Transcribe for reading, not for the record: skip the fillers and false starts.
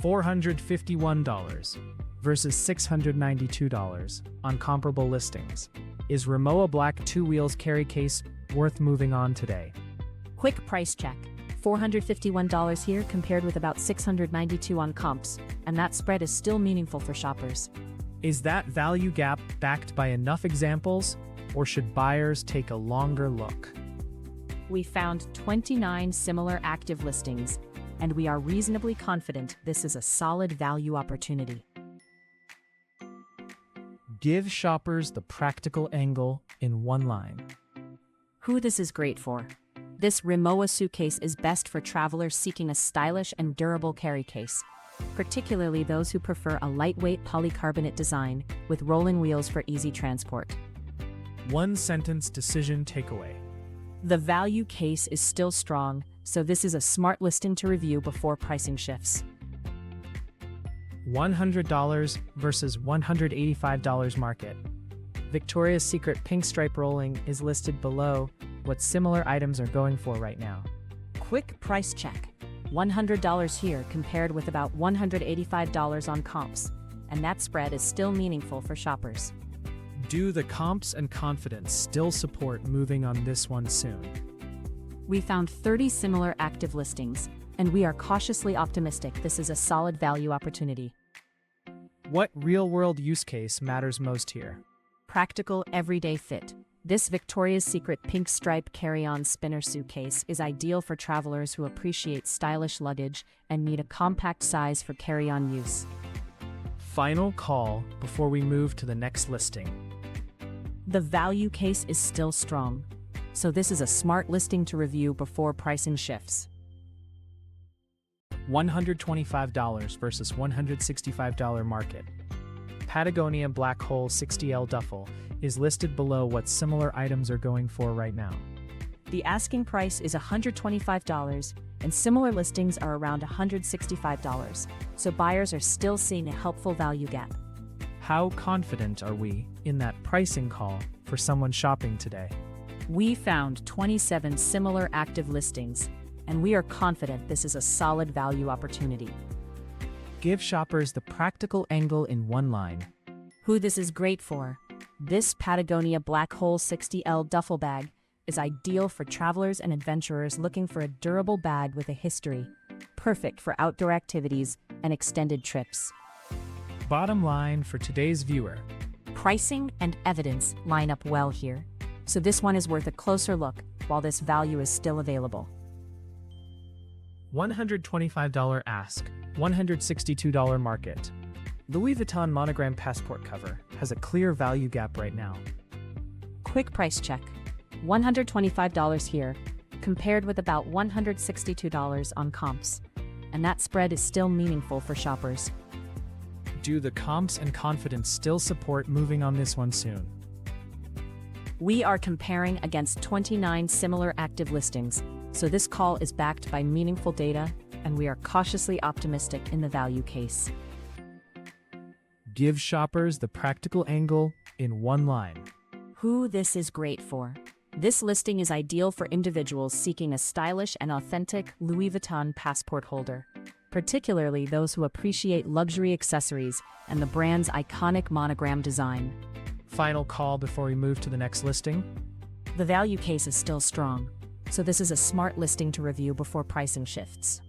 $451 versus $692 on comparable listings. Is Rimowa Black 2 Wheels Carry Case worth moving on today? Quick price check. $451 here compared with about $692 on comps, and that spread is still meaningful for shoppers. Is that value gap backed by enough examples, or should buyers take a longer look? We found 29 similar active listings, and we are reasonably confident this is a solid value opportunity. Give shoppers the practical angle in one line. Who this is great for. This Rimowa suitcase is best for travelers seeking a stylish and durable carry case, particularly those who prefer a lightweight polycarbonate design with rolling wheels for easy transport. One sentence decision takeaway. The value case is still strong, so this is a smart listing to review before pricing shifts. $100 versus $185 market. Victoria's Secret pink stripe rolling is listed below what similar items are going for right now. Quick price check. $100 here compared with about $185 on comps, and that spread is still meaningful for shoppers. Do the comps and confidence still support moving on this one soon? We found 30 similar active listings, and we are cautiously optimistic this is a solid value opportunity. What real-world use case matters most here? Practical, everyday fit. This Victoria's Secret pink stripe carry-on spinner suitcase is ideal for travelers who appreciate stylish luggage and need a compact size for carry-on use. Final call before we move to the next listing. The value case is still strong, so this is a smart listing to review before pricing shifts. $125 versus $165 market. Patagonia Black Hole 60L Duffle is listed below what similar items are going for right now. The asking price is $125, and similar listings are around $165, so buyers are still seeing a helpful value gap. How confident are we in that pricing call for someone shopping today? We found 27 similar active listings, and we are confident this is a solid value opportunity. Give shoppers the practical angle in one line. Who this is great for. This Patagonia Black Hole 60L duffel bag is ideal for travelers and adventurers looking for a durable bag with a history, perfect for outdoor activities and extended trips. Bottom line for today's viewer. Pricing and evidence line up well here, so this one is worth a closer look while this value is still available. $125 ask, $162 market. Louis Vuitton Monogram passport cover has a clear value gap right now. Quick price check. $125 here, compared with about $162 on comps, and that spread is still meaningful for shoppers. Do the comps and confidence still support moving on this one soon? We are comparing against 29 similar active listings, so this call is backed by meaningful data, and we are cautiously optimistic in the value case. Give shoppers the practical angle in one line. Who this is great for. This listing is ideal for individuals seeking a stylish and authentic Louis Vuitton passport holder, particularly those who appreciate luxury accessories and the brand's iconic monogram design. Final call before we move to the next listing. The value case is still strong, so this is a smart listing to review before pricing shifts.